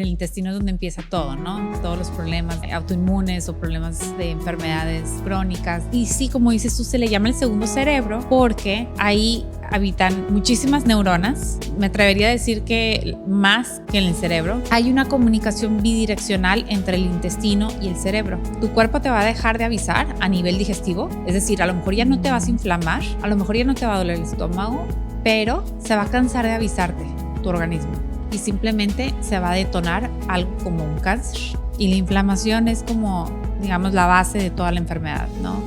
El intestino es donde empieza todo, ¿no? Todos los problemas autoinmunes o problemas de enfermedades crónicas. Y sí, como dices tú, se le llama el segundo cerebro porque ahí habitan muchísimas neuronas. Me atrevería a decir que más que en el cerebro. Hay una comunicación bidireccional entre el intestino y el cerebro. Tu cuerpo te va a dejar de avisar a nivel digestivo. Es decir, a lo mejor ya no te vas a inflamar, a lo mejor ya no te va a doler el estómago, pero se va a cansar de avisarte tu organismo. Y simplemente se va a detonar algo como un cáncer. Y la inflamación es como, digamos, la base de toda la enfermedad, ¿no?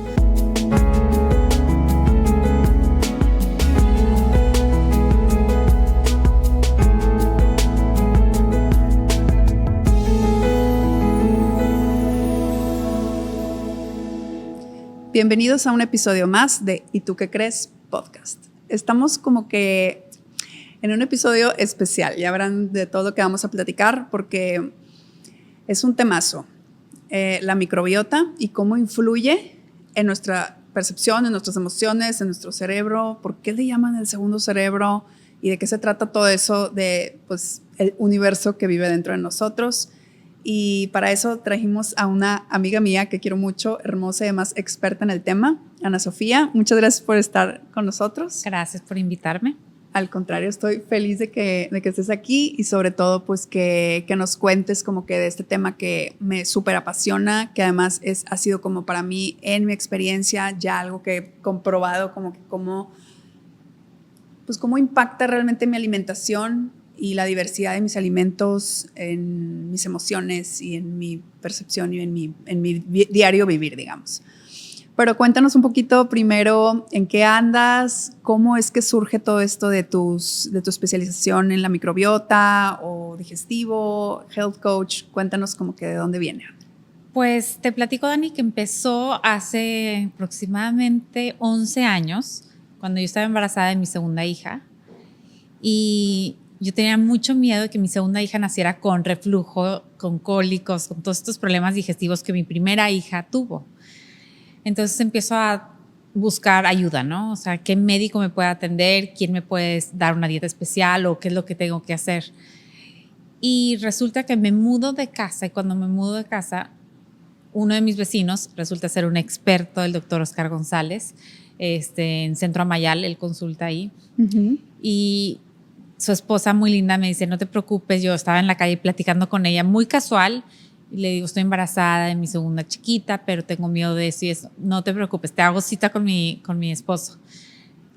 Bienvenidos a un episodio más de ¿Y tú qué crees? Podcast. Estamos como que en un episodio especial, ya verán de todo lo que vamos a platicar porque es un temazo, la microbiota y cómo influye en nuestra percepción, en nuestras emociones, en nuestro cerebro, por qué le llaman el segundo cerebro y de qué se trata todo eso de pues, el universo que vive dentro de nosotros. Y para eso trajimos a una amiga mía que quiero mucho, hermosa y además experta en el tema, Ana Sofía. Muchas gracias por estar con nosotros. Gracias por invitarme. Al contrario, estoy feliz de que estés aquí y sobre todo pues que nos cuentes como que de este tema que me súper apasiona, que además ha sido como para mí en mi experiencia ya algo que he comprobado como que cómo impacta realmente mi alimentación y la diversidad de mis alimentos en mis emociones y en mi percepción y en mi diario vivir, digamos. Pero cuéntanos un poquito primero en qué andas, cómo es que surge todo esto de tu especialización en la microbiota o digestivo, health coach. Cuéntanos como que de dónde viene. Pues te platico, Dani, que empezó hace aproximadamente 11 años, cuando yo estaba embarazada de mi segunda hija. Y yo tenía mucho miedo de que mi segunda hija naciera con reflujo, con cólicos, con todos estos problemas digestivos que mi primera hija tuvo. Entonces empiezo a buscar ayuda, ¿no? O sea, ¿qué médico me puede atender? ¿Quién me puede dar una dieta especial? ¿O qué es lo que tengo que hacer? Y resulta que me mudo de casa y cuando me mudo de casa, uno de mis vecinos resulta ser un experto, el doctor Oscar González, en Centro Amayal, él consulta ahí. Uh-huh. Y su esposa muy linda me dice, no te preocupes, yo estaba en la calle platicando con ella muy casual. Y le digo, estoy embarazada de mi segunda chiquita, pero tengo miedo de eso y eso. No te preocupes, te hago cita con mi esposo.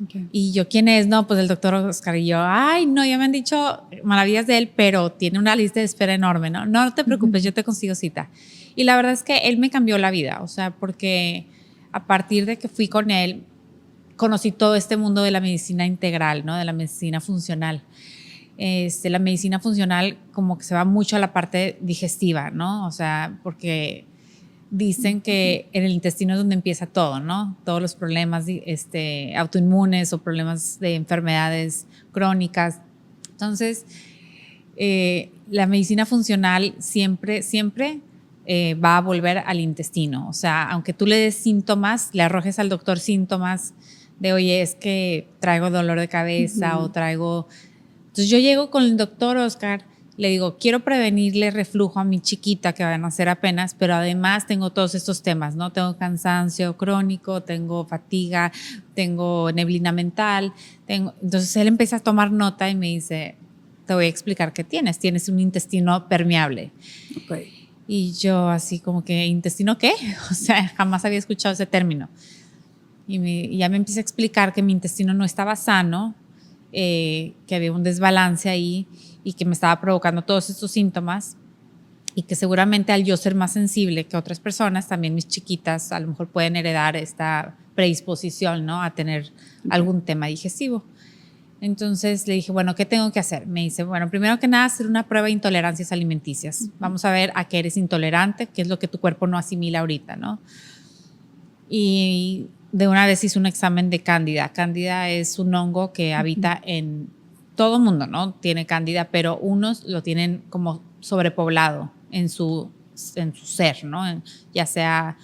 Okay. Y yo, ¿quién es? No, pues el doctor Oscar. Y yo, ay, no, ya me han dicho maravillas de él, pero tiene una lista de espera enorme, ¿no? No te preocupes, yo te consigo cita. Y la verdad es que él me cambió la vida, o sea, porque a partir de que fui con él, conocí todo este mundo de la medicina integral, ¿no? De la medicina funcional. La medicina funcional como que se va mucho a la parte digestiva, ¿no? O sea, porque dicen que en el intestino es donde empieza todo, ¿no? Todos los problemas autoinmunes o problemas de enfermedades crónicas. Entonces, la medicina funcional siempre va a volver al intestino. O sea, aunque tú le des síntomas, le arrojes al doctor síntomas de, oye, es que traigo dolor de cabeza o traigo... Entonces yo llego con el doctor Oscar, le digo, quiero prevenirle reflujo a mi chiquita que va a nacer apenas, pero además tengo todos estos temas, ¿no? Tengo cansancio crónico, tengo fatiga, tengo neblina mental. Entonces él empieza a tomar nota y me dice, te voy a explicar qué tienes. Tienes un intestino permeable. Okay. Y yo así como que, ¿intestino qué? O sea, jamás había escuchado ese término. Y ya me empieza a explicar que mi intestino no estaba sano, que había un desbalance ahí y que me estaba provocando todos estos síntomas y que seguramente al yo ser más sensible que otras personas, también mis chiquitas a lo mejor pueden heredar esta predisposición, ¿no? A tener algún tema digestivo. Entonces le dije, bueno, ¿qué tengo que hacer? Me dice, bueno, primero que nada hacer una prueba de intolerancias alimenticias. Uh-huh. Vamos a ver a qué eres intolerante, qué es lo que tu cuerpo no asimila ahorita, ¿no? Y de una vez hice un examen de cándida. Cándida es un hongo que habita en todo el mundo, ¿no? Tiene cándida, pero unos lo tienen como sobrepoblado en su ser, ¿no? Ya sea,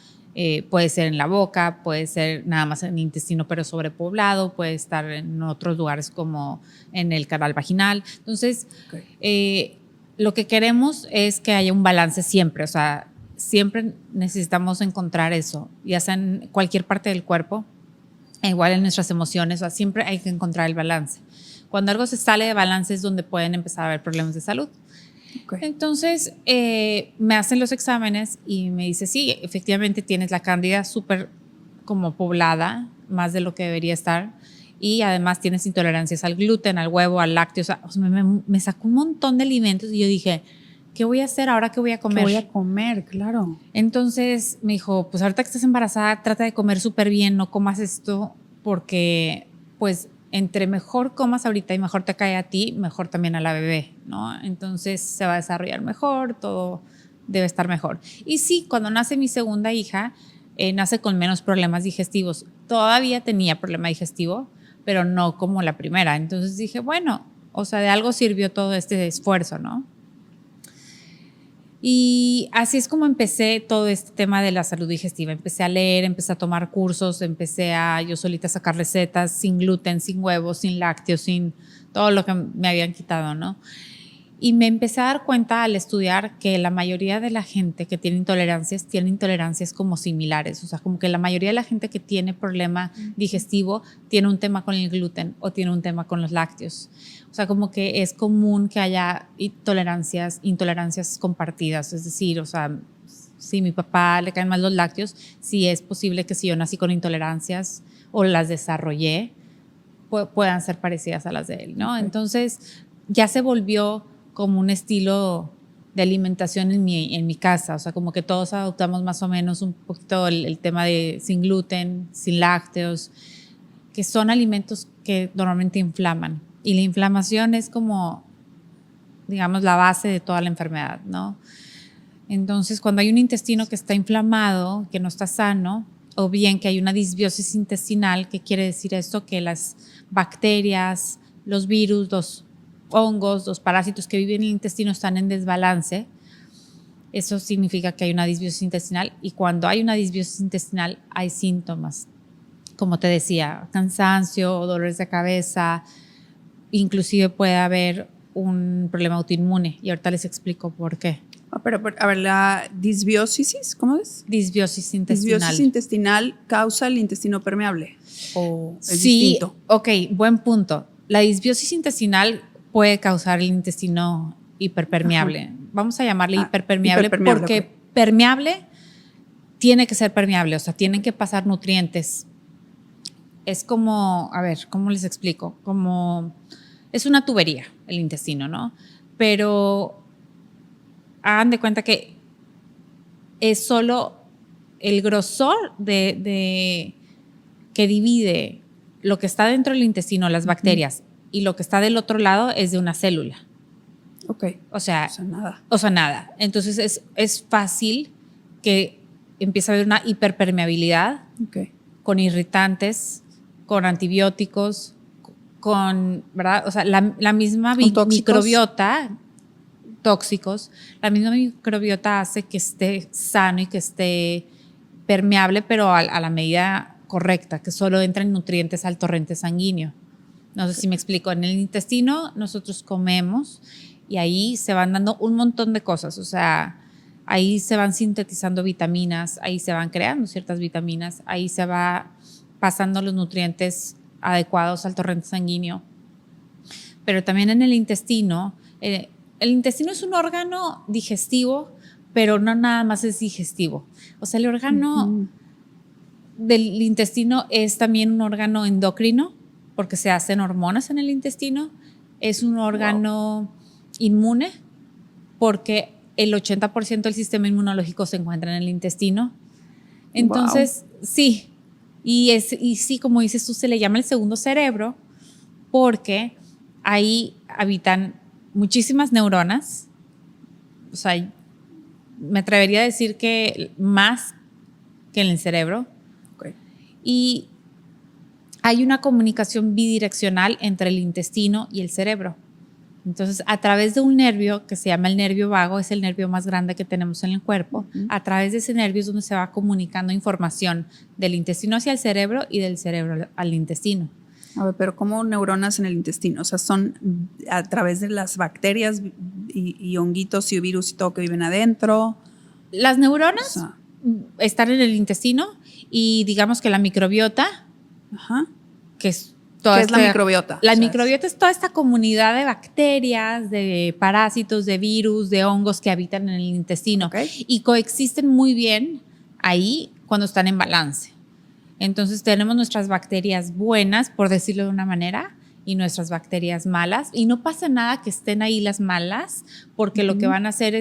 puede ser en la boca, puede ser nada más en el intestino, pero sobrepoblado, puede estar en otros lugares como en el canal vaginal. Entonces, okay. lo que queremos es que haya un balance siempre, o sea, siempre necesitamos encontrar eso, ya sea en cualquier parte del cuerpo, igual en nuestras emociones, o sea, siempre hay que encontrar el balance. Cuando algo se sale de balance es donde pueden empezar a haber problemas de salud. Okay. Entonces, me hacen los exámenes y me dice, sí, efectivamente tienes la cándida súper como poblada, más de lo que debería estar, y además tienes intolerancias al gluten, al huevo, al lácteo. O sea, me sacó un montón de alimentos y yo dije, ¿qué voy a hacer ahora? ¿Qué voy a comer? ¿Qué voy a comer? Claro. Entonces me dijo, pues ahorita que estás embarazada, trata de comer súper bien, no comas esto, porque pues entre mejor comas ahorita y mejor te cae a ti, mejor también a la bebé, ¿no? Entonces se va a desarrollar mejor, todo debe estar mejor. Y sí, cuando nace mi segunda hija, nace con menos problemas digestivos. Todavía tenía problema digestivo, pero no como la primera. Entonces dije, bueno, o sea, de algo sirvió todo este esfuerzo, ¿no? Y así es como empecé todo este tema de la salud digestiva. Empecé a leer, empecé a tomar cursos, empecé a yo solita sacar recetas sin gluten, sin huevos, sin lácteos, sin todo lo que me habían quitado, ¿no? Y me empecé a dar cuenta al estudiar que la mayoría de la gente que tiene intolerancias como similares. O sea, como que la mayoría de la gente que tiene problema digestivo tiene un tema con el gluten o tiene un tema con los lácteos. O sea, como que es común que haya intolerancias compartidas. Es decir, o sea, si a mi papá le caen mal los lácteos, sí es posible que si yo nací con intolerancias o las desarrollé, puedan ser parecidas a las de él, ¿no? Okay. Entonces, ya se volvió como un estilo de alimentación en mi casa, o sea, como que todos adoptamos más o menos un poquito el tema de sin gluten, sin lácteos, que son alimentos que normalmente inflaman. Y la inflamación es como, digamos, la base de toda la enfermedad, ¿no? Entonces, cuando hay un intestino que está inflamado, que no está sano, o bien que hay una disbiosis intestinal, ¿qué quiere decir esto? Que las bacterias, los virus, los hongos, los parásitos que viven en el intestino están en desbalance. Eso significa que hay una disbiosis intestinal, y cuando hay una disbiosis intestinal hay síntomas, como te decía, cansancio, dolores de cabeza, inclusive puede haber un problema autoinmune, y ahorita les explico por qué. Pero, a ver, la disbiosis, ¿cómo es? Disbiosis intestinal. ¿Disbiosis intestinal causa el intestino permeable? ¿O es sí, distinto? Ok, buen punto. La disbiosis intestinal puede causar el intestino hiperpermeable. Ajá. Vamos a llamarle hiperpermeable porque okay. Permeable tiene que ser permeable, o sea, tienen que pasar nutrientes. Es como, a ver, ¿cómo les explico? Como, es una tubería el intestino, ¿no? Pero hagan de cuenta que es solo el grosor que divide lo que está dentro del intestino, las bacterias, y lo que está del otro lado es de una célula. Ok. O sea nada. O sea, nada. Entonces es fácil que empiece a haber una hiperpermeabilidad, okay, con irritantes, con antibióticos, con, ¿verdad? O sea, la misma microbiota, tóxicos, la misma microbiota hace que esté sano y que esté permeable, pero a la medida correcta, que solo entren nutrientes al torrente sanguíneo. No sé si me explico. En el intestino nosotros comemos y ahí se van dando un montón de cosas. O sea, ahí se van sintetizando vitaminas, ahí se van creando ciertas vitaminas, ahí se va pasando los nutrientes adecuados al torrente sanguíneo. Pero también en el intestino es un órgano digestivo, pero no nada más es digestivo. O sea, el órgano del intestino es también un órgano endocrino, porque se hacen hormonas en el intestino. Es un órgano inmune, porque el 80% del sistema inmunológico se encuentra en el intestino. Entonces, sí. Y sí, como dices tú, se le llama el segundo cerebro, porque ahí habitan muchísimas neuronas. O sea, me atrevería a decir que más que en el cerebro. Okay. Y hay una comunicación bidireccional entre el intestino y el cerebro. Entonces, a través de un nervio que se llama el nervio vago, es el nervio más grande que tenemos en el cuerpo, a través de ese nervio es donde se va comunicando información del intestino hacia el cerebro y del cerebro al intestino. A ver, pero ¿cómo neuronas en el intestino? O sea, son a través de las bacterias y honguitos y virus y todo que viven adentro. Las neuronas O sea, están en el intestino y digamos que la microbiota, ajá. que es toda ¿Qué es la microbiota? La O sea, microbiota es toda esta comunidad de bacterias, de parásitos, de virus, de hongos que habitan en el intestino y coexisten muy bien ahí cuando están en balance. Entonces tenemos nuestras bacterias buenas, por decirlo de una manera, y nuestras bacterias malas. Y no pasa nada que estén ahí las malas, porque lo que van a hacer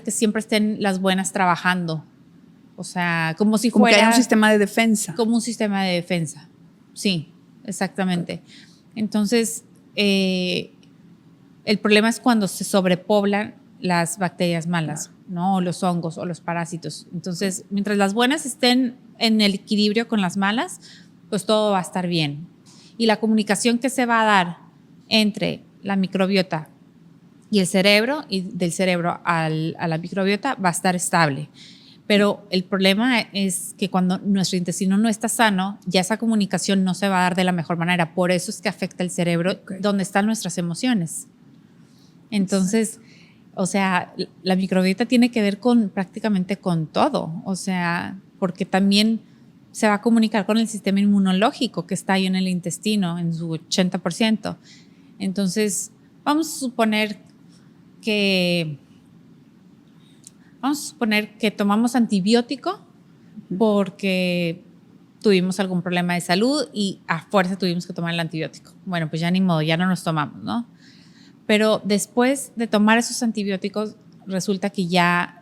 que siempre estén las buenas trabajando. O sea, como si como fuera... que haya un sistema de defensa. Como un sistema de defensa. Sí, exactamente. Entonces, el problema es cuando se sobrepoblan las bacterias malas, ¿no? O los hongos o los parásitos. Entonces, mientras las buenas estén en el equilibrio con las malas, pues todo va a estar bien. Y la comunicación que se va a dar entre la microbiota y el cerebro, y del cerebro a la microbiota, va a estar estable. Pero el problema es que cuando nuestro intestino no está sano, ya esa comunicación no se va a dar de la mejor manera. Por eso es que afecta el cerebro, donde están nuestras emociones. Entonces, o sea, la microbiota tiene que ver prácticamente con todo. O sea, porque también se va a comunicar con el sistema inmunológico que está ahí en el intestino, en su 80%. Entonces, vamos a suponer que tomamos antibiótico porque tuvimos algún problema de salud y a fuerza tuvimos que tomar el antibiótico. Bueno, pues ya ni modo, ya no nos tomamos, ¿no? Pero después de tomar esos antibióticos, resulta que ya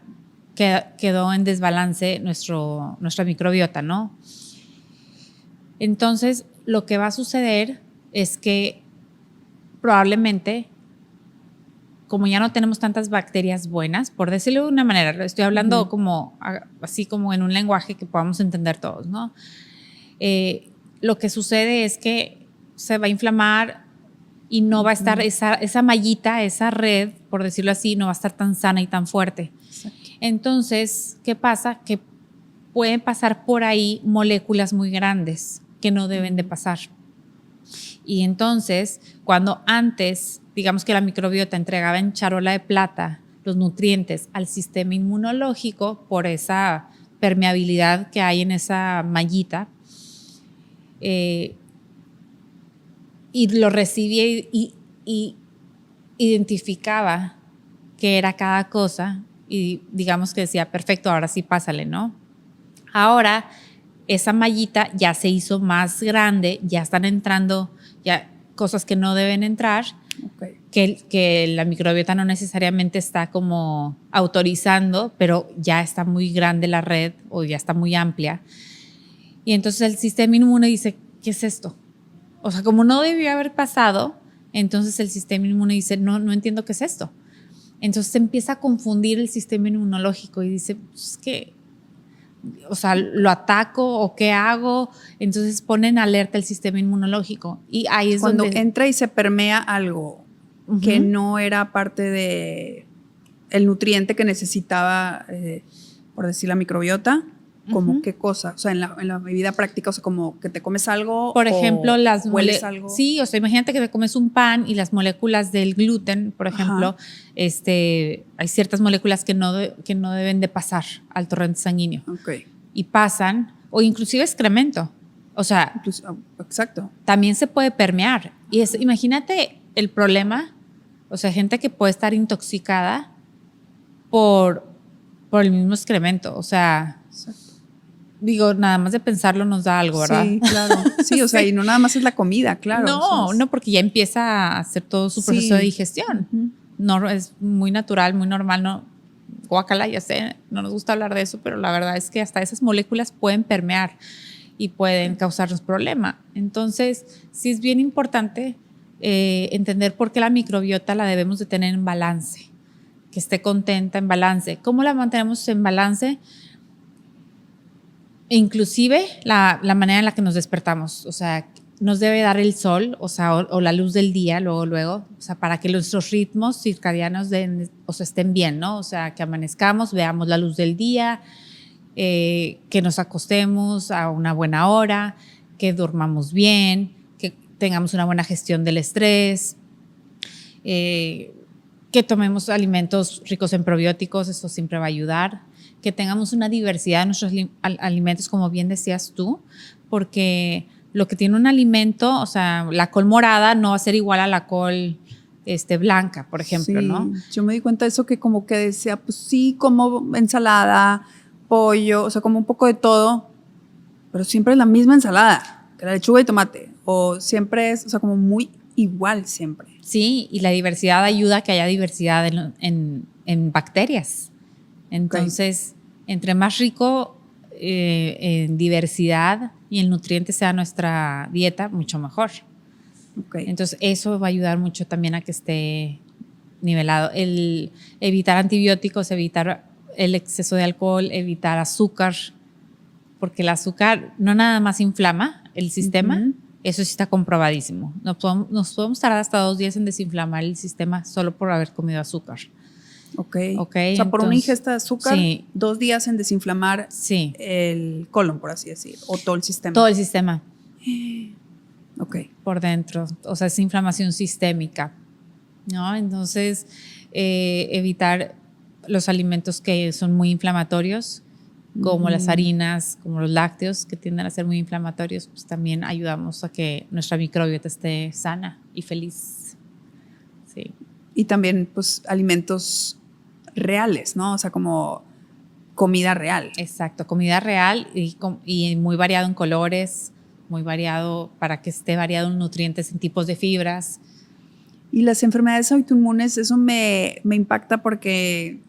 quedó en desbalance nuestra microbiota, ¿no? Entonces, lo que va a suceder es que probablemente, como ya no tenemos tantas bacterias buenas, por decirlo de una manera, estoy hablando así como en un lenguaje que podamos entender todos, ¿no? Lo que sucede es que se va a inflamar y no va a estar esa mallita, esa red, por decirlo así, no va a estar tan sana y tan fuerte. Exacto. Entonces, ¿qué pasa? Que pueden pasar por ahí moléculas muy grandes que no deben de pasar. Y entonces, cuando antes, digamos que la microbiota entregaba en charola de plata los nutrientes al sistema inmunológico por esa permeabilidad que hay en esa mallita, y lo recibía y identificaba qué era cada cosa y digamos que decía, perfecto, ahora sí pásale, ¿no? Ahora esa mallita ya se hizo más grande, ya están entrando ya cosas que no deben entrar, que la microbiota no necesariamente está como autorizando, pero ya está muy grande la red o ya está muy amplia. Y entonces el sistema inmune dice, ¿qué es esto? O sea, como no debió haber pasado, entonces el sistema inmune dice, no entiendo qué es esto. Entonces se empieza a confundir el sistema inmunológico y dice, pues que, o sea, ¿lo ataco o qué hago? Entonces ponen alerta el sistema inmunológico. Y ahí es cuando donde entra y se permea algo que no era parte de el nutriente que necesitaba, por decir la microbiota. ¿Como qué cosa? O sea, en la vida práctica, o sea, como que te comes algo. Por ejemplo, hueles algo. Sí, o sea, imagínate que te comes un pan y las moléculas del gluten, por ejemplo, hay ciertas moléculas que no deben de pasar al torrente sanguíneo. Y pasan, o inclusive excremento. O sea, exacto. También se puede permear. Y imagínate el problema, o sea, gente que puede estar intoxicada por el mismo excremento. O sea, exacto. Digo, nada más de pensarlo nos da algo, ¿verdad? Sí, claro. Sí, o sea, y no nada más es la comida, claro. No, porque ya empieza a hacer todo su proceso de digestión. No, es muy natural, muy normal, no. Guácala, ya sé, no nos gusta hablar de eso, pero la verdad es que hasta esas moléculas pueden permear y pueden causarnos problema. Entonces, sí es bien importante entender por qué la microbiota la debemos de tener en balance, que esté contenta, en balance. ¿Cómo la mantenemos en balance? Inclusive la manera en la que nos despertamos, o sea, nos debe dar el sol, o sea, o la luz del día, luego, o sea, para que nuestros ritmos circadianos estén bien, ¿no? O sea, que amanezcamos, veamos la luz del día, que nos acostemos a una buena hora, que durmamos bien, que tengamos una buena gestión del estrés, que tomemos alimentos ricos en probióticos, eso siempre va a ayudar, que tengamos una diversidad de nuestros alimentos, como bien decías tú, porque lo que tiene un alimento, o sea, la col morada no va a ser igual a la col blanca, por ejemplo, sí, ¿no? Yo me di cuenta de eso, que como que decía, pues sí, como ensalada, pollo, o sea, como un poco de todo, pero siempre es la misma ensalada, que la lechuga y tomate, o siempre es, o sea, como muy igual siempre. Sí, y la diversidad ayuda a que haya diversidad en bacterias. Entonces, entre más rico en diversidad y en nutrientes sea nuestra dieta, mucho mejor. Okay. Entonces, eso va a ayudar mucho también a que esté nivelado. El evitar antibióticos, evitar el exceso de alcohol, evitar azúcar, porque el azúcar no nada más inflama el sistema, eso sí está comprobadísimo. Nos podemos tardar hasta 2 días en desinflamar el sistema solo por haber comido azúcar. Ok. Ok, O sea, por entonces, una ingesta de azúcar, sí. 2 días en desinflamar Sí. el colon, por así decir, o todo el sistema. Todo el sistema. Ok. Por dentro, o sea, es inflamación sistémica, ¿no? Entonces, evitar los alimentos que son muy inflamatorios, como las harinas, como los lácteos, que tienden a ser muy inflamatorios, pues también ayudamos a que nuestra microbiota esté sana y feliz. Sí. Y también, pues, alimentos reales, ¿no? O sea, como comida real. Exacto, comida real y muy variado en colores, muy variado para que esté variado en nutrientes, en tipos de fibras. Y las enfermedades autoinmunes, eso me impacta porque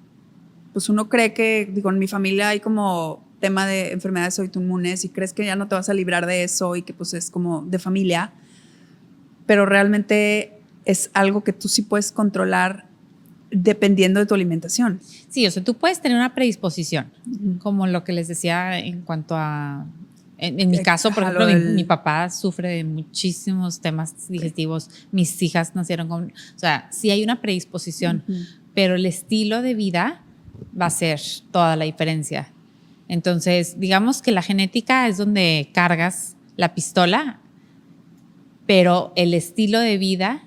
pues uno cree que, digo, en mi familia hay como tema de enfermedades autoinmunes y crees que ya no te vas a librar de eso y que pues es como de familia, pero realmente es algo que tú sí puedes controlar dependiendo de tu alimentación. Sí, o sea, tú puedes tener una predisposición, como lo que les decía en cuanto a... En mi caso, por ejemplo, mi papá sufre de muchísimos temas digestivos. Mis hijas nacieron con... O sea, sí hay una predisposición, pero el estilo de vida va a ser toda la diferencia. Entonces, digamos que la genética es donde cargas la pistola, pero el estilo de vida,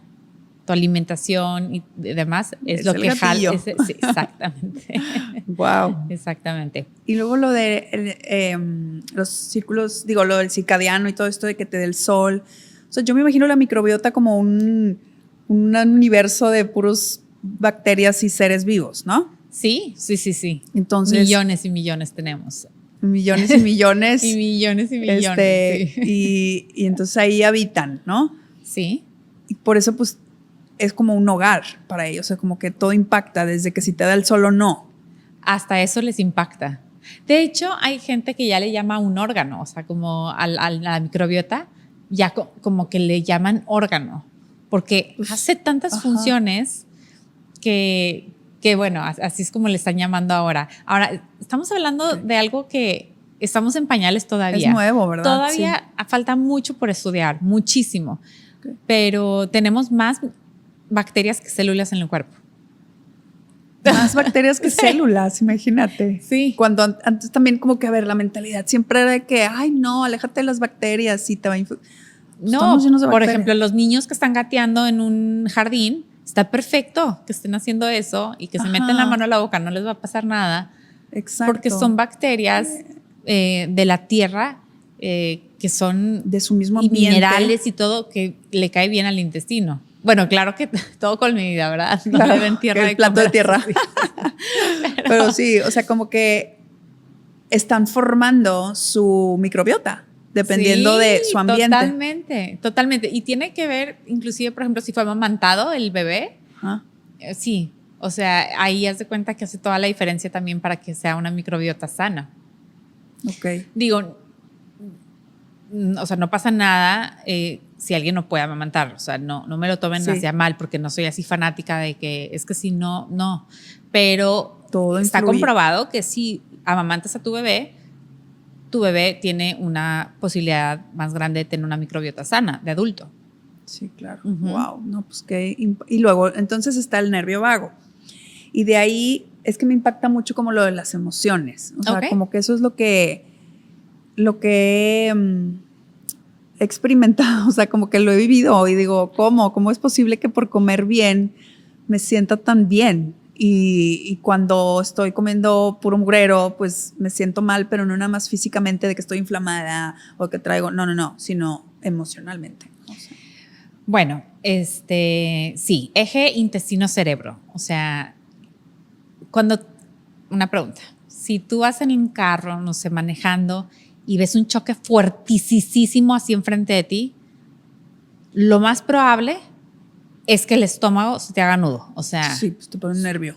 tu alimentación y demás es lo que jala. Sí, exactamente. Wow. Exactamente. Y luego lo de los círculos, digo, lo del circadiano y todo esto de que te dé el sol. O sea, yo me imagino la microbiota como un universo de puros bacterias y seres vivos, ¿no? Sí. Entonces, millones y millones tenemos. Millones y millones. Y millones y millones. Sí. Y entonces ahí habitan, ¿no? Sí. Y por eso, pues, es como un hogar para ellos. O sea, como que todo impacta, desde que si te da el sol o no. Hasta eso les impacta. De hecho, hay gente que ya le llama un órgano, o sea, como a la microbiota, ya como que le llaman órgano, porque pues, hace tantas funciones que bueno, así es como le están llamando ahora. Ahora, estamos hablando de algo que estamos en pañales todavía. Es nuevo, ¿verdad? Todavía falta mucho por estudiar, muchísimo. Pero tenemos más bacterias que células en el cuerpo. Más bacterias que células, imagínate. Sí. Cuando antes también como que, a ver, la mentalidad siempre era de que, ay, no, aléjate de las bacterias y te va a No, por ejemplo, los niños que están gateando en un jardín, está perfecto que estén haciendo eso y que se metan la mano a la boca, no les va a pasar nada. Exacto. Porque son bacterias de la tierra que son de su mismo ambiente. Y minerales y todo que le cae bien al intestino. Bueno, claro que todo con medida, ¿verdad? No claro, deben tierra el plato de tierra. Sí. Pero sí, o sea, como que están formando su microbiota dependiendo de su ambiente. Totalmente. Y tiene que ver, inclusive, por ejemplo, si fue amamantado el bebé. Sí, o sea, ahí haz de cuenta que hace toda la diferencia también para que sea una microbiota sana. Ok. Digo, o sea, no pasa nada si alguien no puede amamantar. O sea, no me lo tomen hacia mal porque no soy así fanática de que es que si no. Pero todo está influye. comprobado que si amamantas a tu bebé tiene una posibilidad más grande de tener una microbiota sana de adulto. Sí, claro. Wow. No, pues qué. Y luego, entonces está el nervio vago. Y de ahí es que me impacta mucho como lo de las emociones. O sea, como que eso es lo que he experimentado, o sea, como que lo he vivido y digo, ¿cómo? ¿Cómo es posible que por comer bien me sienta tan bien? Y cuando estoy comiendo puro mugrero, pues me siento mal, pero no nada más físicamente de que estoy inflamada o que traigo, no, sino emocionalmente. O sea. Bueno, sí, eje intestino-cerebro. O sea, una pregunta, si tú vas en un carro, no sé, manejando y ves un choque fuertisísimo así enfrente de ti, lo más probable es que el estómago se te haga nudo. O sea, Sí, pues te pone nervio.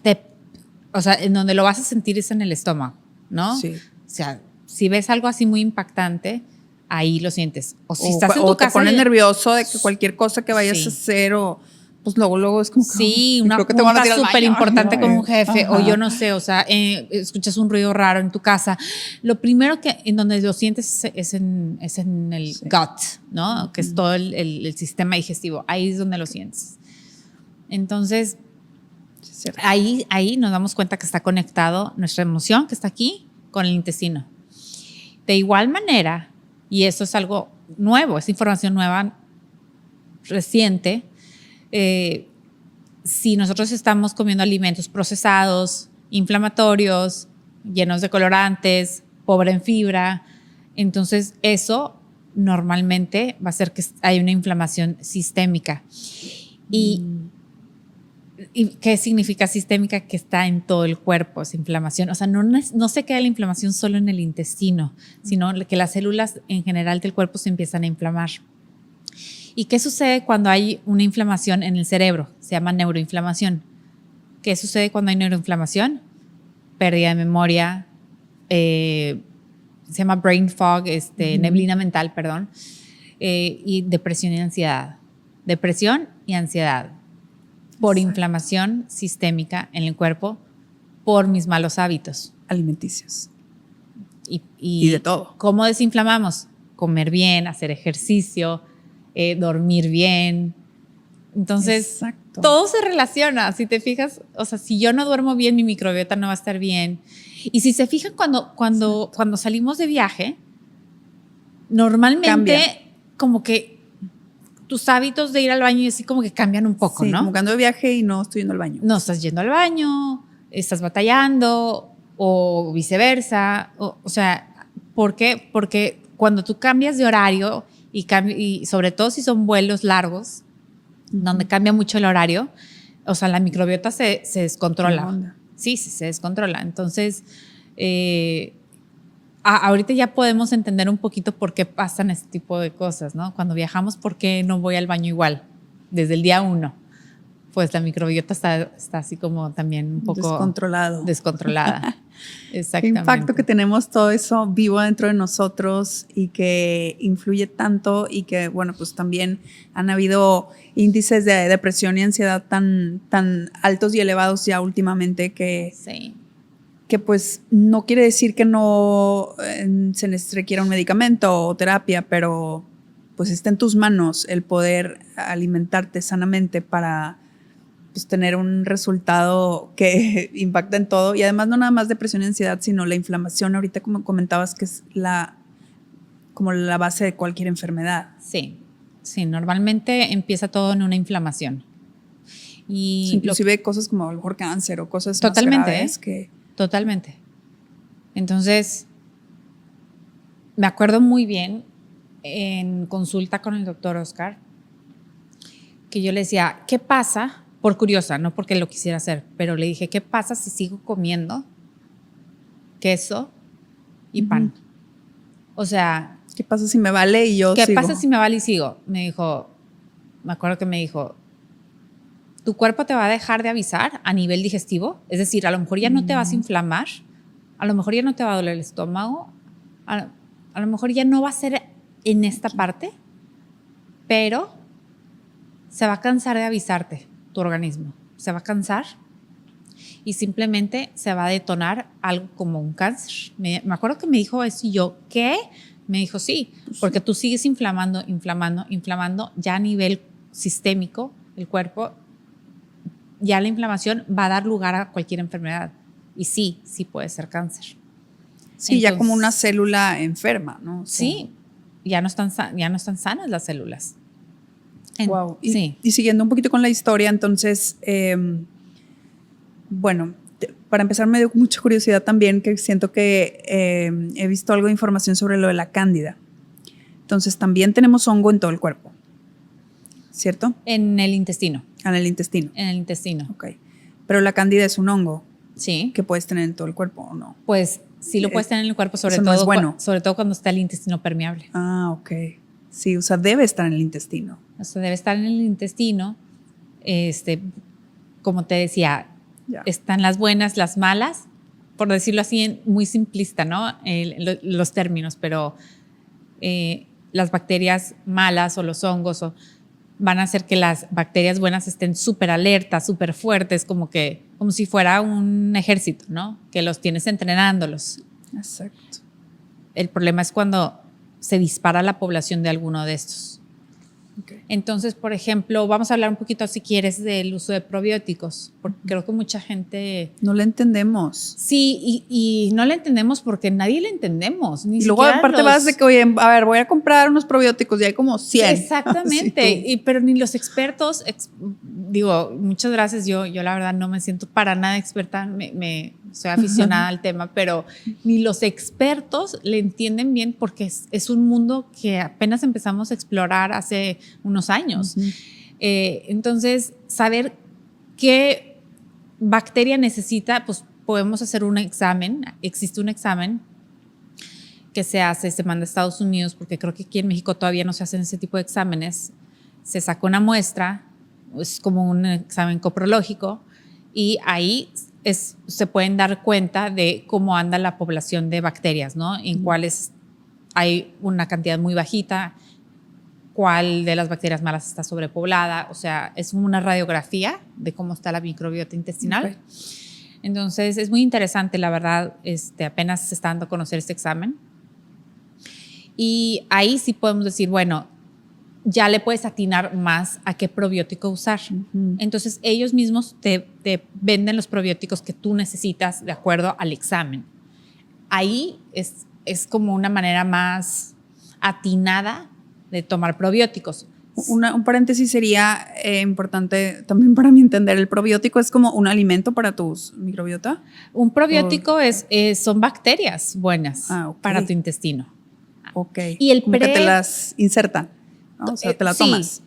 O sea, en donde lo vas a sentir es en el estómago, ¿no? Sí. O sea, si ves algo así muy impactante, ahí lo sientes. O si estás en tu casa. O te pones nervioso de que cualquier cosa que vayas a hacer o pues luego es como que sí, una junta súper importante con un jefe. Ajá. O yo no sé, o sea, escuchas un ruido raro en tu casa. Lo primero que en donde lo sientes es en el gut, ¿no? Que es todo el sistema digestivo. Ahí es donde lo sientes. Entonces, ahí nos damos cuenta que está conectado nuestra emoción que está aquí con el intestino. De igual manera, y eso es algo nuevo, es información nueva, reciente, si nosotros estamos comiendo alimentos procesados, inflamatorios, llenos de colorantes, pobre en fibra, entonces eso normalmente va a hacer que haya una inflamación sistémica. ¿Y qué significa sistémica? Que está en todo el cuerpo, esa inflamación. O sea, no se queda la inflamación solo en el intestino, sino que las células en general del cuerpo se empiezan a inflamar. ¿Y qué sucede cuando hay una inflamación en el cerebro? Se llama neuroinflamación. ¿Qué sucede cuando hay neuroinflamación? Pérdida de memoria, se llama brain fog, neblina mental, perdón, y depresión y ansiedad. Depresión y ansiedad por inflamación sistémica en el cuerpo por mis malos hábitos. Alimenticios. Y de todo. ¿Cómo desinflamamos? Comer bien, hacer ejercicio, dormir bien. Entonces, todo se relaciona. Si te fijas, o sea, si yo no duermo bien, mi microbiota no va a estar bien. Y si se fijan, cuando salimos de viaje, normalmente cambia. Como que tus hábitos de ir al baño y así como que cambian un poco, sí, ¿no? Como que ando de viaje y no estoy yendo al baño. No estás yendo al baño, estás batallando o viceversa. O sea, ¿por qué? Porque cuando tú cambias de horario y sobre todo si son vuelos largos, donde cambia mucho el horario, o sea, la microbiota se descontrola. Sí, se descontrola. Entonces, ahorita ya podemos entender un poquito por qué pasan este tipo de cosas, ¿no? Cuando viajamos, ¿por qué no voy al baño igual? Desde el día 1. Pues la microbiota está así como también un poco descontrolada. Exactamente. Qué impacto que tenemos todo eso vivo dentro de nosotros y que influye tanto y que, bueno, pues también han habido índices de depresión y ansiedad tan altos y elevados ya últimamente que, sí. que pues no quiere decir que no se les requiera un medicamento o terapia, pero pues está en tus manos el poder alimentarte sanamente para pues tener un resultado que impacta en todo y además no nada más depresión y ansiedad, sino la inflamación ahorita como comentabas que es como la base de cualquier enfermedad. Sí, normalmente empieza todo en una inflamación. Y inclusive cosas como a lo mejor cáncer o cosas totalmente, más graves que... Totalmente. Entonces, me acuerdo muy bien en consulta con el doctor Oscar que yo le decía, ¿qué pasa? Por curiosa, no porque lo quisiera hacer, pero le dije, ¿qué pasa si sigo comiendo queso y pan? O sea... ¿Qué pasa si me vale y yo sigo? ¿Qué pasa si me vale y sigo? Me acuerdo que me dijo, tu cuerpo te va a dejar de avisar a nivel digestivo, es decir, a lo mejor ya no te vas a inflamar, a lo mejor ya no te va a doler el estómago, a lo mejor ya no va a ser en esta parte, pero se va a cansar de avisarte. Tu organismo se va a cansar y simplemente se va a detonar algo como un cáncer. Me acuerdo que me dijo eso y yo, ¿qué? Me dijo, sí, porque tú sigues inflamando, ya a nivel sistémico, el cuerpo, ya la inflamación va a dar lugar a cualquier enfermedad y sí puede ser cáncer. Sí, entonces, ya como una célula enferma, ¿no? O sea, sí, ya no están sanas las células. Wow. Sí. Y siguiendo un poquito con la historia, entonces, bueno, para empezar me dio mucha curiosidad también, que siento que he visto algo de información sobre lo de la cándida. Entonces también tenemos hongo en todo el cuerpo, ¿cierto? En el intestino. En el intestino. En el intestino. Ok. Pero la cándida es un hongo Sí. que puedes tener en todo el cuerpo, ¿o no? Pues sí lo puedes tener en el cuerpo, sobre eso todo, no es bueno. sobre todo cuando está el intestino permeable. Ah, ok. Sí, o sea, debe estar en el intestino. O sea, debe estar en el intestino. Como te decía, Ya. están las buenas, las malas, por decirlo así, muy simplista, ¿no? Los términos, pero las bacterias malas o los hongos van a hacer que las bacterias buenas estén súper alertas, súper fuertes, como si fuera un ejército, ¿no? Que los tienes entrenándolos. Exacto. El problema es cuando se dispara la población de alguno de estos. Okay. Entonces, por ejemplo, vamos a hablar un poquito, si quieres, del uso de probióticos, porque creo que mucha gente... No lo entendemos. Sí, y no le entendemos porque nadie le entendemos. Ni y luego aparte vas de que, oye, a ver, voy a comprar unos probióticos y hay como 100. Exactamente, sí, pero ni los expertos, digo, muchas gracias, yo la verdad no me siento para nada experta, soy aficionada al tema, pero ni los expertos le entienden bien porque es un mundo que apenas empezamos a explorar hace unos años. Entonces, saber qué bacteria necesita, pues podemos hacer un examen. Existe un examen que se manda a Estados Unidos, porque creo que aquí en México todavía no se hacen ese tipo de exámenes. Se saca una muestra, es como un examen coprológico, y ahí se pueden dar cuenta de cómo anda la población de bacterias, ¿no? En cuáles hay una cantidad muy bajita, cuál de las bacterias malas está sobrepoblada, o sea, es una radiografía de cómo está la microbiota intestinal. Okay. Entonces, es muy interesante, la verdad, apenas se está dando a conocer este examen. Y ahí sí podemos decir, bueno, ya le puedes atinar más a qué probiótico usar. Entonces, ellos mismos te venden los probióticos que tú necesitas de acuerdo al examen. Ahí es como una manera más atinada de tomar probióticos. Un paréntesis sería importante también para mí entender, ¿el probiótico es como un alimento para tu microbiota? Un probiótico son bacterias buenas para tu intestino. Ok, y como que te las insertan, ¿no? O sea, te la tomas.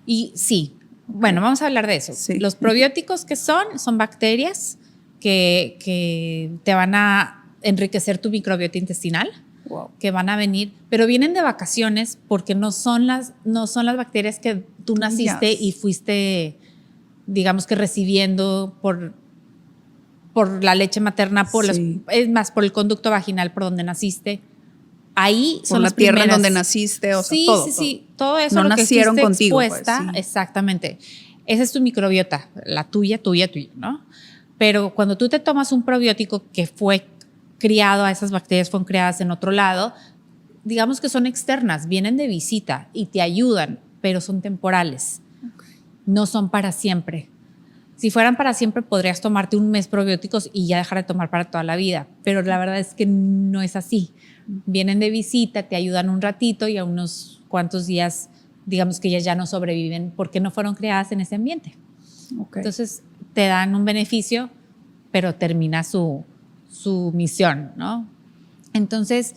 Sí, bueno, vamos a hablar de eso. Sí. Los probióticos que son bacterias que te van a enriquecer tu microbiota intestinal. Wow. Que van a venir, pero vienen de vacaciones porque no son las bacterias que tú naciste y fuiste, digamos que recibiendo por la leche materna, es más, por el conducto vaginal por donde naciste. Ahí por son la las tierra primeras. En donde naciste, o sea, todo eso. No lo nacieron que contigo, expuesta, pues, sí. Exactamente. Esa es tu microbiota, la tuya, ¿no? Pero cuando tú te tomas un probiótico que fue criado, a esas bacterias fueron creadas en otro lado, digamos que son externas, vienen de visita y te ayudan, pero son temporales. Okay. No son para siempre. Si fueran para siempre, podrías tomarte un mes probióticos y ya dejar de tomar para toda la vida, pero la verdad es que no es así. Vienen de visita, te ayudan un ratito y a unos cuantos días, digamos que ellas ya no sobreviven porque no fueron creadas en ese ambiente. Okay. Entonces, te dan un beneficio, pero termina su misión, ¿no? Entonces,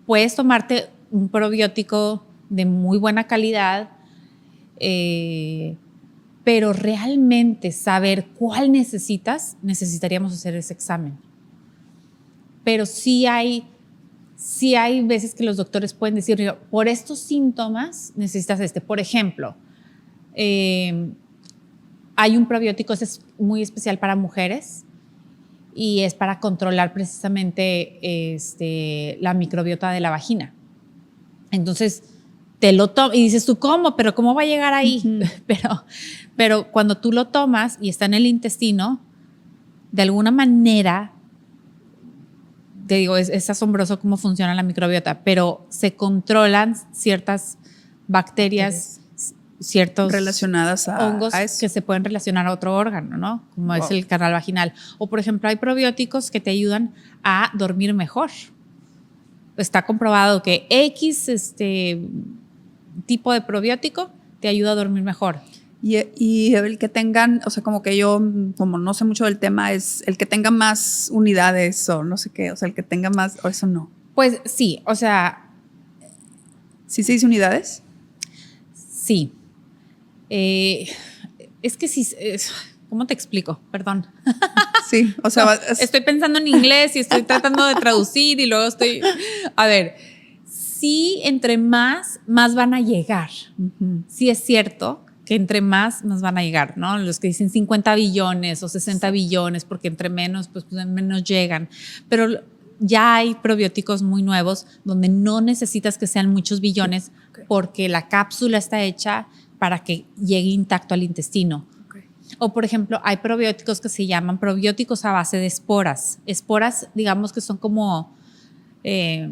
puedes tomarte un probiótico de muy buena calidad, pero realmente saber cuál necesitaríamos hacer ese examen. Pero sí hay veces que los doctores pueden decir, por estos síntomas necesitas Por ejemplo, hay un probiótico, ese es muy especial para mujeres, y es para controlar precisamente la microbiota de la vagina. Entonces, te lo tomas y dices tú, ¿cómo? ¿Pero cómo va a llegar ahí? Pero cuando tú lo tomas y está en el intestino, de alguna manera, te digo, es asombroso cómo funciona la microbiota, pero se controlan ciertas bacterias, ciertos relacionadas a hongos a eso. que se pueden relacionar a otro órgano, ¿no? Como es el canal vaginal. O, por ejemplo, hay probióticos que te ayudan a dormir mejor. está comprobado que X tipo de probiótico te ayuda a dormir mejor. Y el que tengan, o sea, como que yo, como no sé mucho del tema, es el que tenga más unidades o no sé qué, o sea, el que tenga más, o eso no. Pues sí, o sea, ¿Sí se dice unidades? sí. Es que sí, ¿cómo te explico? Perdón. Sí, o sea, No, estoy pensando en inglés y estoy tratando de traducir y luego a ver, sí, entre más van a llegar. Sí es cierto que entre más van a llegar, ¿no? Los que dicen 50 billones o 60 billones, porque entre menos, pues menos llegan. Pero ya hay probióticos muy nuevos donde no necesitas que sean muchos billones porque la cápsula está hecha para que llegue intacto al intestino. O, por ejemplo, hay probióticos que se llaman probióticos a base de esporas. Esporas, digamos que son como si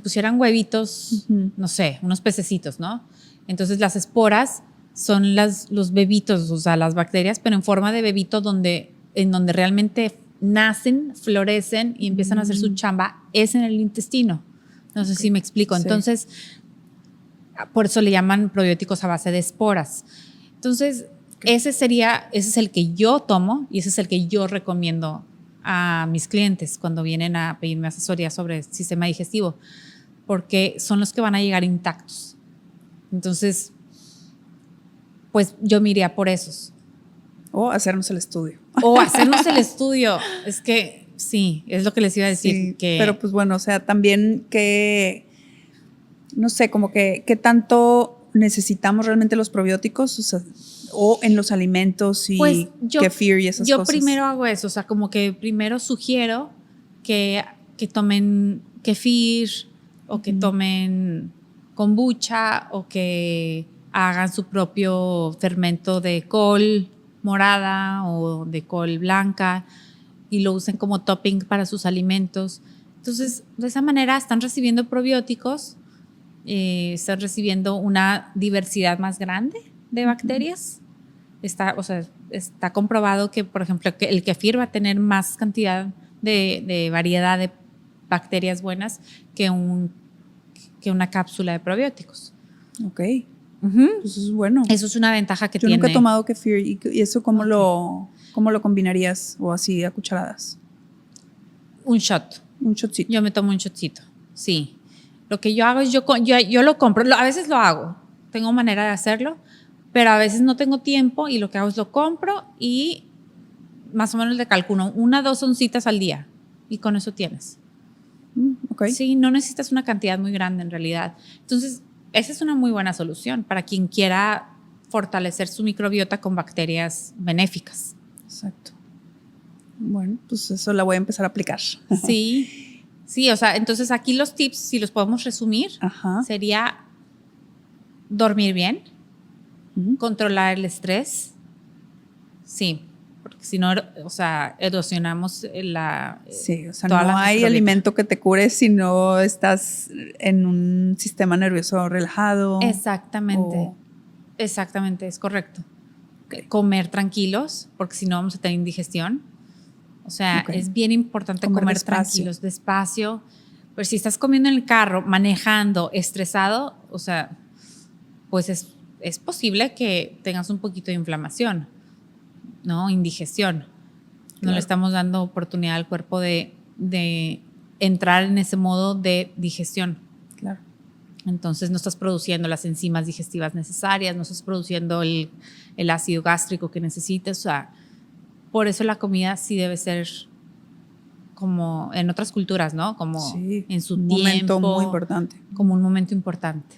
pusieran huevitos, no sé, unos pececitos, ¿no? Entonces las esporas son los bebitos, o sea, las bacterias, pero en forma de bebito en donde realmente nacen, florecen y empiezan a hacer su chamba, es en el intestino. No sé si me explico. Sí. Entonces, por eso le llaman probióticos a base de esporas. Entonces, ese es el que yo tomo y ese es el que yo recomiendo a mis clientes cuando vienen a pedirme asesoría sobre el sistema digestivo, porque son los que van a llegar intactos. Entonces, pues yo me iría por esos. O hacernos el estudio. Es que sí, es lo que les iba a decir. Sí, pero pues bueno, o sea, también que, no sé, como que qué tanto necesitamos realmente los probióticos, o sea, o en los alimentos y pues kefir y esas cosas. Yo primero hago eso, o sea, como que primero sugiero que tomen kefir o que tomen kombucha o que hagan su propio fermento de col morada o de col blanca y lo usen como topping para sus alimentos. Entonces, de esa manera están recibiendo probióticos, están recibiendo una diversidad más grande de bacterias. Está comprobado que, por ejemplo, que el kefir va a tener más cantidad de variedad de bacterias buenas que una cápsula de probióticos. Ok. Pues eso es bueno. Eso es una ventaja que tiene. Yo nunca he tomado kefir y eso ¿cómo lo combinarías o así a cucharadas? Un shot. Un shotcito. Yo me tomo un shotcito, sí. Lo que yo hago es yo lo compro, a veces lo hago, tengo manera de hacerlo, pero a veces no tengo tiempo y lo que hago es lo compro y más o menos le calculo 1 o 2 oncitas al día y con eso tienes. Okay. Sí, no necesitas una cantidad muy grande en realidad. Entonces, esa es una muy buena solución para quien quiera fortalecer su microbiota con bacterias benéficas. Exacto. Bueno, pues eso la voy a empezar a aplicar. Sí, o sea, entonces aquí los tips, si los podemos resumir, sería dormir bien, controlar el estrés, sí, porque si no, o sea, erosionamos sí, o sea, no hay alimento que te cure si no estás en un sistema nervioso relajado. Exactamente, exactamente, es correcto. Okay. Comer tranquilos, porque si no vamos a tener indigestión. O sea, es bien importante comer tranquilos, despacio. Pero si estás comiendo en el carro, manejando, estresado, o sea, pues es posible que tengas un poquito de inflamación, ¿no? Indigestión. Claro. No le estamos dando oportunidad al cuerpo de entrar en ese modo de digestión. Claro. Entonces no estás produciendo las enzimas digestivas necesarias, no estás produciendo el ácido gástrico que necesitas, o sea, por eso la comida sí debe ser como en otras culturas, ¿no? Como en su tiempo. Un momento muy importante. Como un momento importante,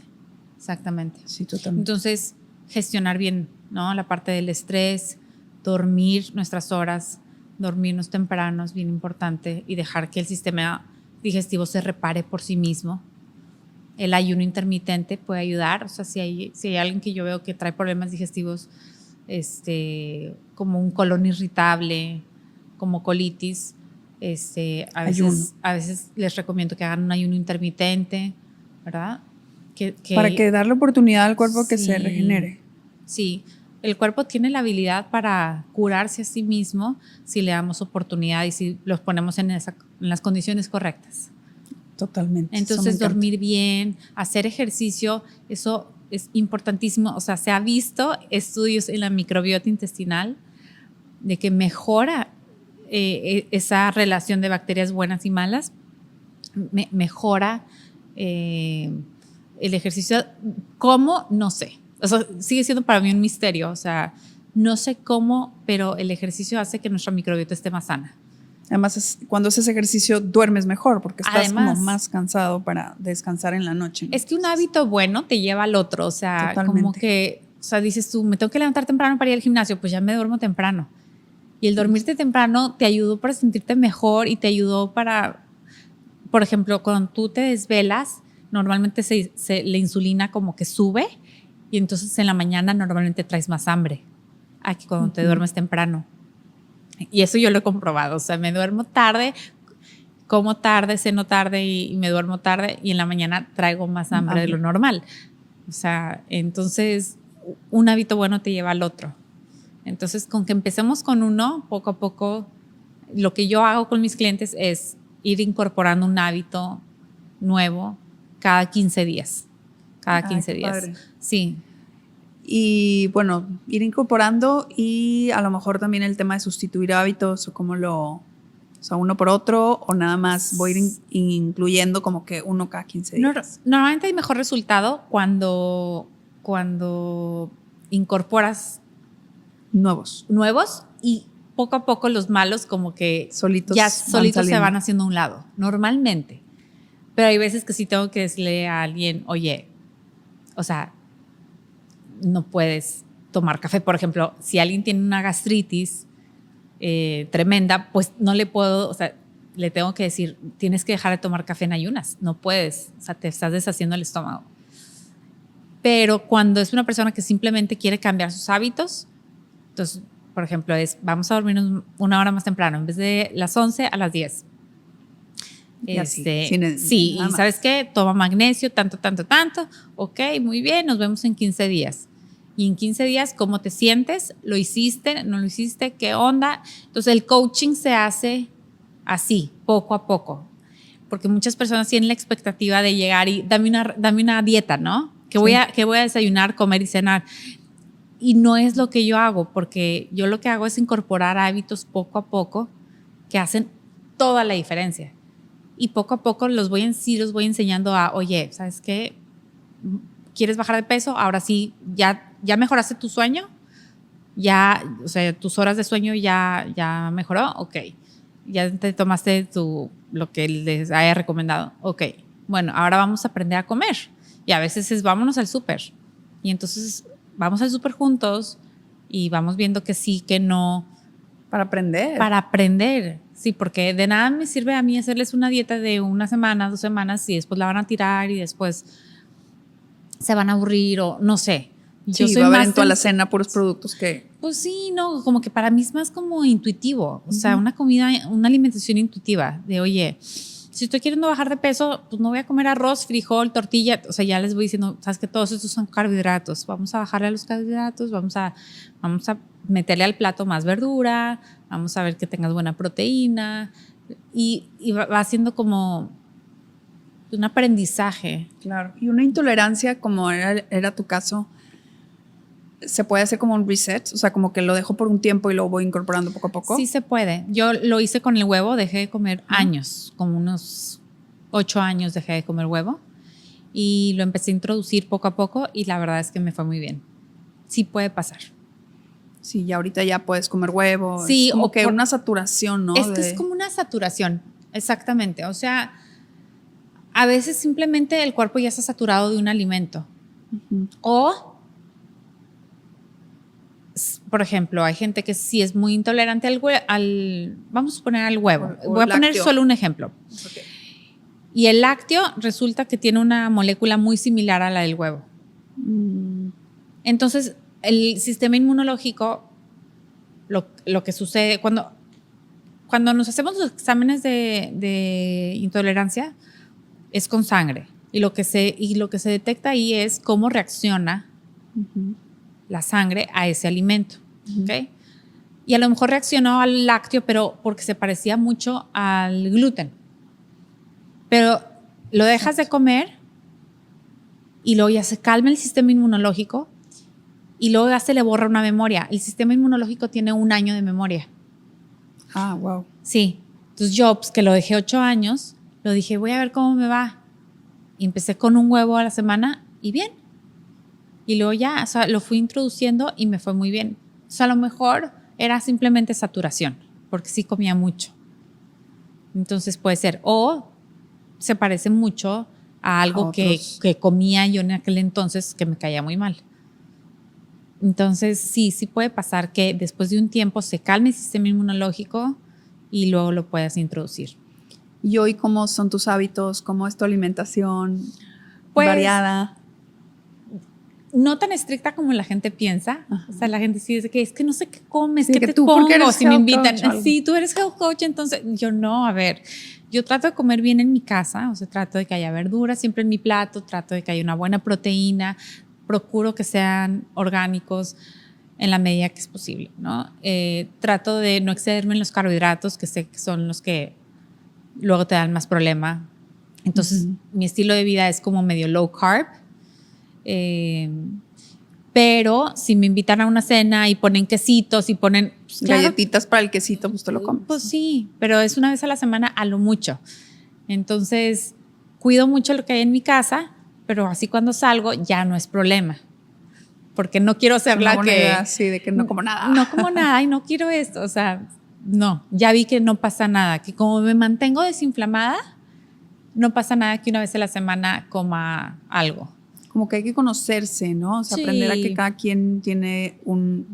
exactamente. Sí, totalmente. Entonces, gestionar bien, ¿no? La parte del estrés, dormir nuestras horas, dormirnos temprano es bien importante y dejar que el sistema digestivo se repare por sí mismo. El ayuno intermitente puede ayudar, o sea, si hay alguien que yo veo que trae problemas digestivos, como un colon irritable, como colitis, a veces les recomiendo que hagan un ayuno intermitente, ¿verdad? Para que darle oportunidad al cuerpo que se regenere. Sí, el cuerpo tiene la habilidad para curarse a sí mismo si le damos oportunidad y si los ponemos en las condiciones correctas. Totalmente. Entonces, dormir bien, hacer ejercicio, eso es importantísimo. O sea, se ha visto estudios en la microbiota intestinal de que mejora esa relación de bacterias buenas y malas, mejora el ejercicio. ¿Cómo? No sé. O sea, sigue siendo para mí un misterio. O sea, no sé cómo, pero el ejercicio hace que nuestra microbiota esté más sana. Además, cuando haces ejercicio duermes mejor porque estás Además, como más cansado para descansar en la noche, ¿no? Es que un hábito bueno te lleva al otro. O sea, Totalmente. como que, o sea, dices tú, me tengo que levantar temprano para ir al gimnasio, pues ya me duermo temprano. Y el dormirte temprano te ayudó para sentirte mejor y te ayudó para, por ejemplo, cuando tú te desvelas, normalmente la insulina como que sube y entonces en la mañana normalmente traes más hambre a que cuando te duermes temprano. Y eso yo lo he comprobado. O sea, me duermo tarde, como tarde, ceno tarde y me duermo tarde y en la mañana traigo más hambre de lo normal. O sea, entonces un hábito bueno te lleva al otro. Entonces, con que empecemos con uno, poco a poco, lo que yo hago con mis clientes es ir incorporando un hábito nuevo cada 15 días. Cada 15 días. Padre. Sí. Y bueno, ir incorporando y a lo mejor también el tema de sustituir hábitos o cómo o sea, uno por otro o nada más voy a ir incluyendo como que uno cada 15 días. Normalmente hay mejor resultado cuando incorporas nuevos y poco a poco los malos como que solitos se van haciendo a un lado, normalmente. Pero hay veces que sí tengo que decirle a alguien, oye, o sea, no puedes tomar café. Por ejemplo, si alguien tiene una gastritis tremenda, pues no le puedo, o sea, le tengo que decir, tienes que dejar de tomar café en ayunas, no puedes, o sea, te estás deshaciendo el estómago. Pero cuando es una persona que simplemente quiere cambiar sus hábitos, entonces, por ejemplo, vamos a dormirnos una hora más temprano, en vez de las 11 a las 10. Sí, y ¿sabes qué? Toma magnesio, tanto. Ok, muy bien, nos vemos en 15 días. Y en 15 días, ¿cómo te sientes? ¿Lo hiciste? ¿No lo hiciste? ¿Qué onda? Entonces, el coaching se hace así, poco a poco. Porque muchas personas tienen la expectativa de llegar y dame una dieta, ¿no? Que voy a desayunar, comer y cenar. Y no es lo que yo hago, porque yo lo que hago es incorporar hábitos poco a poco que hacen toda la diferencia. Y poco a poco los voy enseñando a, oye, ¿sabes qué? ¿Quieres bajar de peso? Ahora sí, ya mejoraste tu sueño, o sea, tus horas de sueño ya mejoró, ok. Ya te tomaste lo que les haya recomendado, ok. Bueno, ahora vamos a aprender a comer. Y a veces vámonos al súper. Y entonces vamos al súper juntos y vamos viendo que sí, que no. Para aprender. Sí, porque de nada me sirve a mí hacerles una dieta de 1 semana, 2 semanas y después la van a tirar y después se van a aburrir o no sé. Yo soy va a haber en toda la cena puros productos que... Pues sí, no, como que para mí es más como intuitivo. O sea, una alimentación intuitiva de, oye, si estoy queriendo bajar de peso, pues no voy a comer arroz, frijol, tortilla. O sea, ya les voy diciendo, sabes que todos estos son carbohidratos. Vamos a bajarle a los carbohidratos, vamos a meterle al plato más verdura, vamos a ver que tengas buena proteína y va haciendo como un aprendizaje. Claro, y una intolerancia como era tu caso, ¿se puede hacer como un reset? O sea, como que lo dejo por un tiempo y lo voy incorporando poco a poco. Sí se puede. Yo lo hice con el huevo, dejé de comer años, como unos 8 años dejé de comer huevo y lo empecé a introducir poco a poco y la verdad es que me fue muy bien. Sí puede pasar. Sí, ya ahorita ya puedes comer huevo. Sí, es como que una saturación, ¿no? Es como una saturación, exactamente. O sea, a veces simplemente el cuerpo ya está saturado de un alimento. O, por ejemplo, hay gente que sí es muy intolerante vamos a poner al huevo. Voy a poner solo un ejemplo. Okay. Y el lácteo resulta que tiene una molécula muy similar a la del huevo. Entonces, el sistema inmunológico, lo que sucede cuando nos hacemos los exámenes de intolerancia es con sangre y lo que se detecta ahí es cómo reacciona la sangre a ese alimento. ¿Ok? Y a lo mejor reaccionó al lácteo, pero porque se parecía mucho al gluten. Pero lo dejas de comer y luego ya se calma el sistema inmunológico y luego ya se le borra una memoria. El sistema inmunológico tiene 1 año de memoria. Ah, wow. Sí. Entonces yo, pues, que lo dejé 8 años, lo dije, voy a ver cómo me va. Y empecé con un huevo a la semana y bien. Y luego ya, o sea, lo fui introduciendo y me fue muy bien. O sea, a lo mejor era simplemente saturación, porque sí comía mucho. Entonces puede ser, o se parece mucho a algo que comía yo en aquel entonces que me caía muy mal. Entonces sí puede pasar que después de un tiempo se calme el sistema inmunológico y luego lo puedas introducir. ¿Y hoy cómo son tus hábitos? ¿Cómo es tu alimentación? Pues, ¿variada? No tan estricta como la gente piensa. Ajá. O sea, la gente sí dice que es que no sé qué comes, Sí, qué que te tú, pongo porque eres si me health invitan. coach o algo. Sí, tú eres health coach, entonces yo no, a ver, yo trato de comer bien en mi casa, o sea, trato de que haya verduras siempre en mi plato, trato de que haya una buena proteína, procuro que sean orgánicos en la medida que es posible, ¿no? Trato de no excederme en los carbohidratos, que sé que son los que luego te dan más problema. Entonces, mi estilo de vida es como medio low carb. Pero si me invitan a una cena y ponen quesitos y ponen pues, Galletitas para el quesito, pues te lo comes. Pues sí, pero es una vez a la semana a lo mucho. Entonces, cuido mucho lo que hay en mi casa, pero así cuando salgo ya no es problema. Porque no quiero ser la que... Sí, de que no como nada. No como nada y no quiero esto. O sea, no, ya vi que no pasa nada. Que como me mantengo desinflamada, no pasa nada que una vez a la semana coma algo. Como que hay que conocerse, ¿no? O sea, Sí. aprender a que cada quien tiene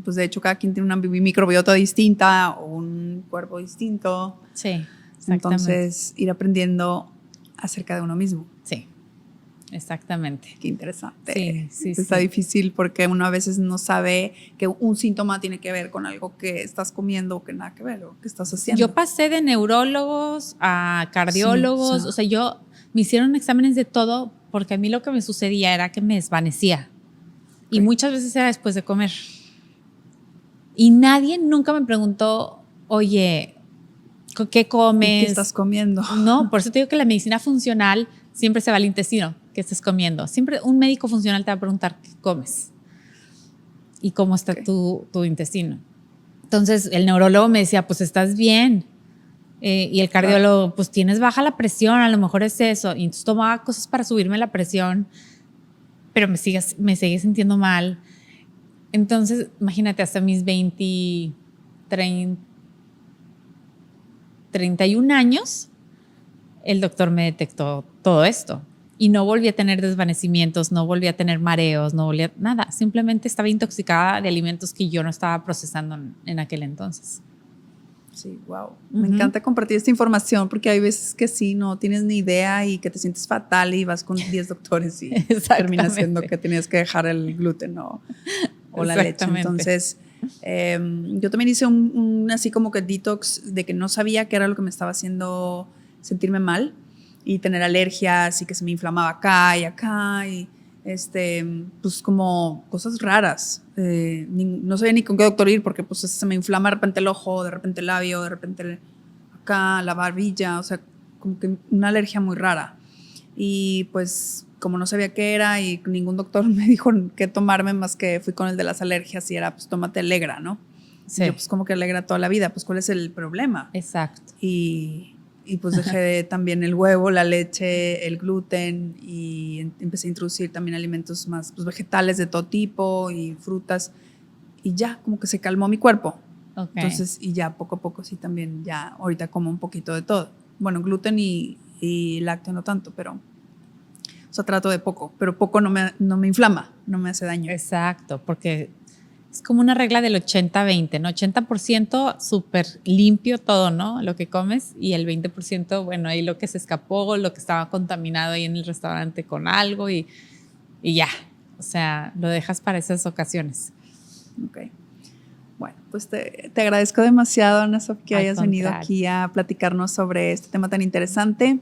pues de hecho cada quien tiene una microbiota distinta o un cuerpo distinto. Sí, exactamente. Entonces, ir aprendiendo acerca de uno mismo. Sí, exactamente. Qué interesante. Sí, Está difícil porque uno a veces no sabe que un síntoma tiene que ver con algo que estás comiendo o que nada que ver o que estás haciendo. Yo pasé de neurólogos a cardiólogos, o sea, me hicieron exámenes de todo porque a mí lo que me sucedía era que me desvanecía. Okay. Y muchas veces era después de comer. Y nadie nunca me preguntó, oye, ¿qué comes? ¿Qué estás comiendo? No, por eso te digo que la medicina funcional siempre se va al intestino, ¿qué estás comiendo? Siempre un médico funcional te va a preguntar qué comes y cómo está tu intestino. Entonces el neurólogo me decía, pues estás bien. Y el cardiólogo, pues tienes baja la presión, a lo mejor es eso. Y entonces tomaba cosas para subirme la presión, pero me seguía sintiendo mal. Entonces, imagínate, hasta mis 31 años, el doctor me detectó todo esto. Y no volví a tener desvanecimientos, no volví a tener mareos, no volví a nada. Simplemente estaba intoxicada de alimentos que yo no estaba procesando en aquel entonces. Sí, wow. Me encanta compartir esta información porque hay veces que sí, no tienes ni idea y que te sientes fatal y vas con 10 así y termina siendo que tenías que dejar el gluten o la leche. Entonces, yo también hice un así como que detox de que no sabía qué era lo que me estaba haciendo sentirme mal y tener alergias y que se me inflamaba acá y acá y pues como cosas raras. No sabía ni con qué doctor ir porque pues se me inflama de repente el ojo, de repente el labio, de repente acá la barbilla, o sea, como que una alergia muy rara. Y pues como no sabía qué era y ningún doctor me dijo qué tomarme más que fui con el de las alergias y era pues tómate Alegra, ¿no? Sí. Y yo pues como que Alegra toda la vida, pues ¿cuál es el problema? Exacto. Y pues dejé también el huevo, la leche, el gluten y empecé a introducir también alimentos más pues, vegetales de todo tipo y frutas y ya como que se calmó mi cuerpo. Okay. Entonces y ya poco a poco sí también ya ahorita como un poquito de todo. Bueno, gluten y lácteo no tanto, pero o sea trato de poco, pero poco no me inflama, no me hace daño. Exacto, porque es como una regla del 80-20, ¿no? 80% súper limpio todo, ¿no? Lo que comes y el 20%, bueno, ahí lo que se escapó, lo que estaba contaminado ahí en el restaurante con algo y ya. O sea, lo dejas para esas ocasiones. Ok. Bueno, pues te agradezco demasiado, Ana Sof, que hayas venido aquí a platicarnos sobre este tema tan interesante.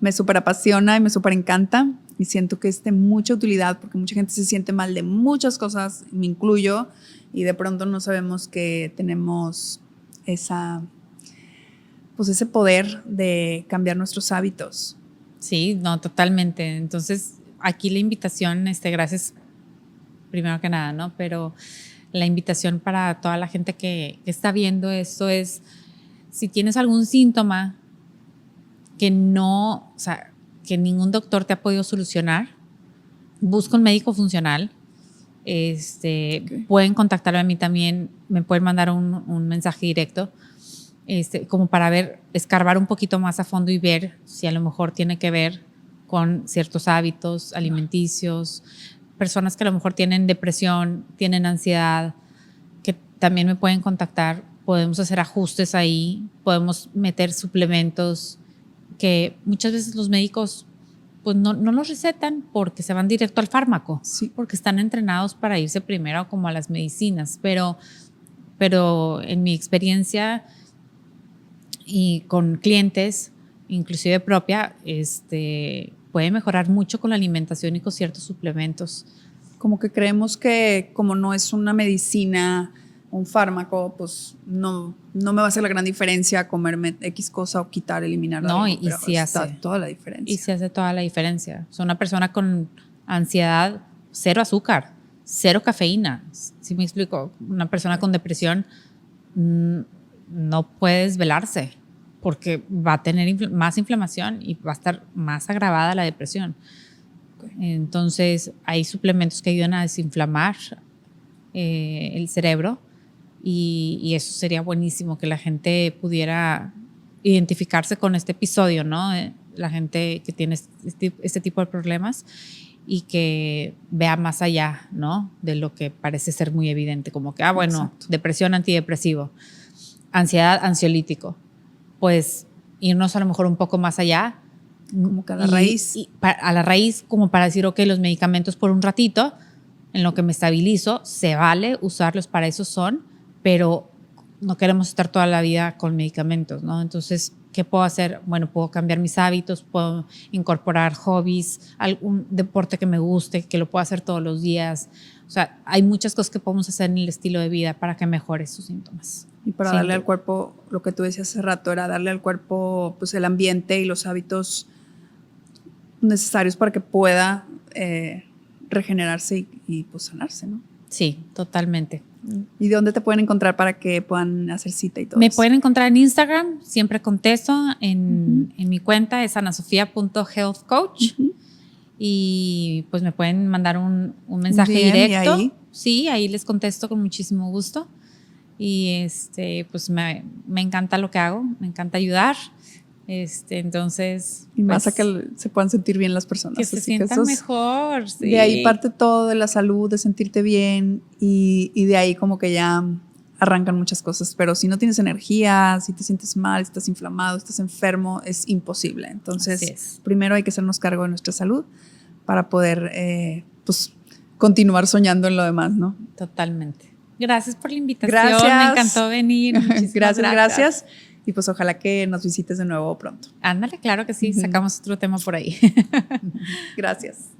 me súper apasiona y me súper encanta y siento que es de mucha utilidad porque mucha gente se siente mal de muchas cosas, me incluyo, y de pronto no sabemos que tenemos ese poder de cambiar nuestros hábitos. Sí, no, totalmente. Entonces, aquí la invitación, gracias primero que nada, ¿no? Pero la invitación para toda la gente que está viendo esto es, si tienes algún síntoma que no, o sea, que ningún doctor te ha podido solucionar, busca un médico funcional. Okay. Pueden contactarme a mí también, me pueden mandar un mensaje directo, como para escarbar un poquito más a fondo y ver si a lo mejor tiene que ver con ciertos hábitos alimenticios, personas que a lo mejor tienen depresión, tienen ansiedad, que también me pueden contactar, podemos hacer ajustes ahí, podemos meter suplementos que muchas veces los médicos pues no los recetan porque se van directo al fármaco, sí, porque están entrenados para irse primero como a las medicinas, pero en mi experiencia y con clientes, inclusive propia, puede mejorar mucho con la alimentación y con ciertos suplementos. Como que creemos que como no es una medicina, un fármaco, pues no me va a hacer la gran diferencia comerme X cosa o quitar, eliminar. No, algo, y sí hace toda la diferencia. Y sí hace toda la diferencia. O sea, una persona con ansiedad, 0 azúcar, 0 cafeína. ¿Sí me explico? Una persona con depresión no puede desvelarse porque va a tener más inflamación y va a estar más agravada la depresión. Entonces, hay suplementos que ayudan a desinflamar el cerebro y eso sería buenísimo que la gente pudiera identificarse con este episodio, ¿no? La gente que tiene este tipo de problemas y que vea más allá, ¿no? De lo que parece ser muy evidente, como que, bueno, exacto, depresión, antidepresivo, ansiedad, ansiolítico. Pues irnos a lo mejor un poco más allá. Como que a la raíz. A la raíz, como para decir, ok, los medicamentos por un ratito, en lo que me estabilizo, se vale usarlos, para eso son, pero no queremos estar toda la vida con medicamentos, ¿no? Entonces, ¿qué puedo hacer? Bueno, puedo cambiar mis hábitos, puedo incorporar hobbies, algún deporte que me guste, que lo pueda hacer todos los días. O sea, hay muchas cosas que podemos hacer en el estilo de vida para que mejore sus síntomas. Y para darle al cuerpo, lo que tú decías hace rato, era darle al cuerpo pues el ambiente y los hábitos necesarios para que pueda regenerarse y pues sanarse, ¿no? Sí, totalmente. ¿Y de dónde te pueden encontrar para que puedan hacer cita y todo Me eso? pueden encontrar en Instagram, siempre contesto, en mi cuenta es anasofia.healthcoach. Y pues me pueden mandar un mensaje directo. Ahí. Sí, ahí les contesto con muchísimo gusto. Y pues me encanta lo que hago, me encanta ayudar. Entonces. Y más pues, a que se puedan sentir bien las personas. Que se sientan mejor. Sí. De ahí parte todo de la salud, de sentirte bien. Y de ahí como que ya arrancan muchas cosas. Pero si no tienes energía, si te sientes mal, si estás inflamado, estás enfermo, es imposible. Entonces, primero hay que hacernos cargo de nuestra salud para poder pues continuar soñando en lo demás, ¿no? Totalmente. Gracias por la invitación. Gracias. Me encantó venir. Gracias. Y pues ojalá que nos visites de nuevo pronto. Ándale, claro que sí. Sacamos otro tema por ahí. Gracias.